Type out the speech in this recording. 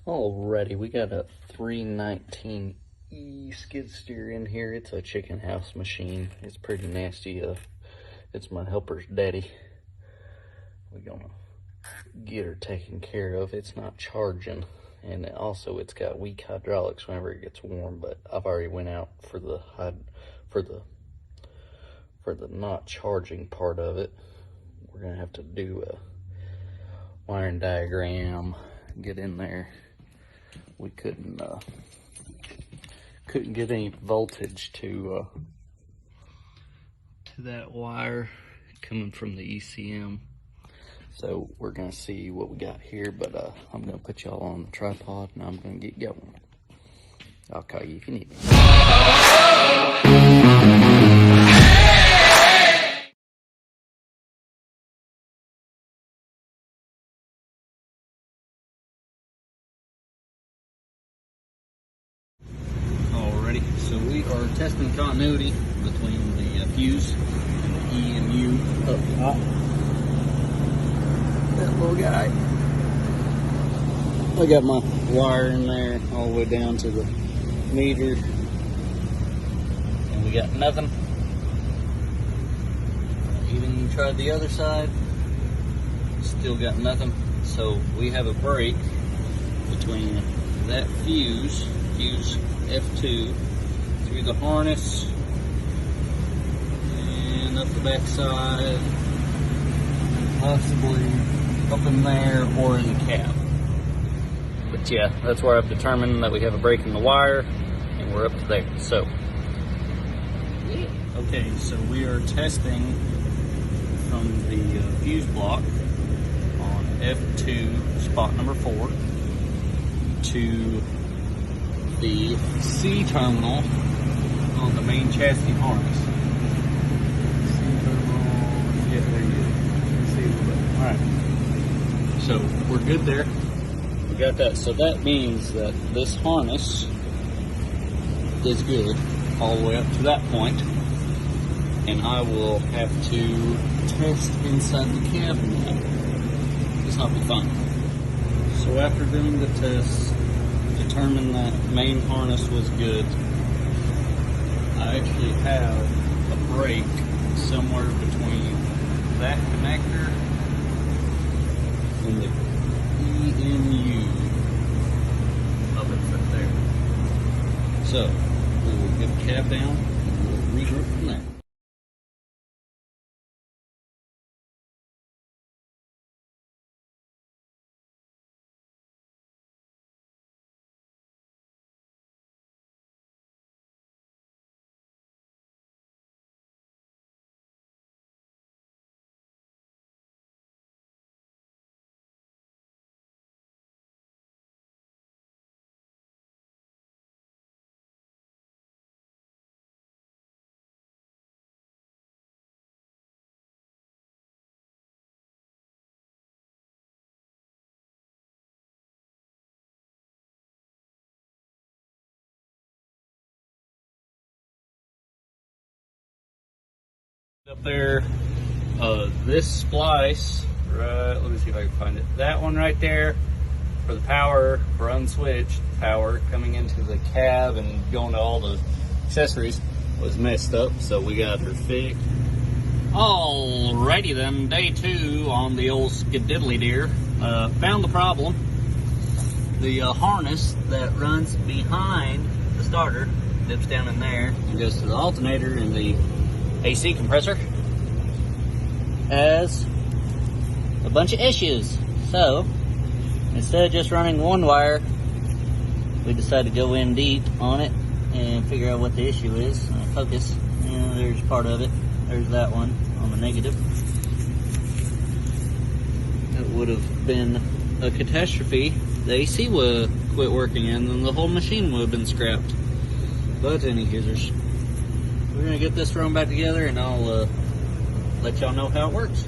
Alrighty, we got a 319E Skidsteer in here. It's a chicken house machine. It's pretty nasty. It's my helper's daddy. We're gonna get her taken care of. It's not charging, and also it's got weak hydraulics whenever it gets warm. But I've already went out for the not charging part of it. We're gonna have to do a wiring diagram, get in there. We couldn't get any voltage to that wire coming from the ECM. So we're gonna see what we got here, but I'm gonna put y'all on the tripod and I'm gonna get going. I'll call you if you need me. Alrighty, so we are testing continuity between the fuse and the E and U up top. That little guy. I got my wire in there all the way down to the meter, and we got nothing. Even tried the other side, still got nothing. So we have a break between that fuse F2 through the harness and up the back side, possibly up in there or in the cab. But yeah, that's where I've determined that we have a break in the wire and we're up to there. So yeah. Okay, so we are testing from the fuse block on F2 spot number 4 to the C terminal on the main chassis harness. C terminal, yeah, there you go. Alright, so we're good there. We got that. So that means that this harness is good all the way up to that point, and I will have to test inside the cab now. This will be fun. So after doing the test, determined that main harness was good, I actually have a break somewhere between that connector and the EMU of it right there. So we will get the cab down and we'll regroup from there. Up there, this splice, right, let me see if I can find it. That one right there for the power, for unswitched power coming into the cab and going to all the accessories was messed up, so we got her fixed. Alrighty then, day 2 on the old Skidsteer. Found the problem. The harness that runs behind the starter dips down in there and goes to the alternator and the AC compressor has a bunch of issues. So instead of just running one wire, we decided to go in deep on it and figure out what the issue is. Focus, and there's part of it. There's that one on the negative. It would have been a catastrophe. The AC would quit working and then the whole machine would have been scrapped. But any users, we're gonna get this thrown back together and I'll let y'all know how it works.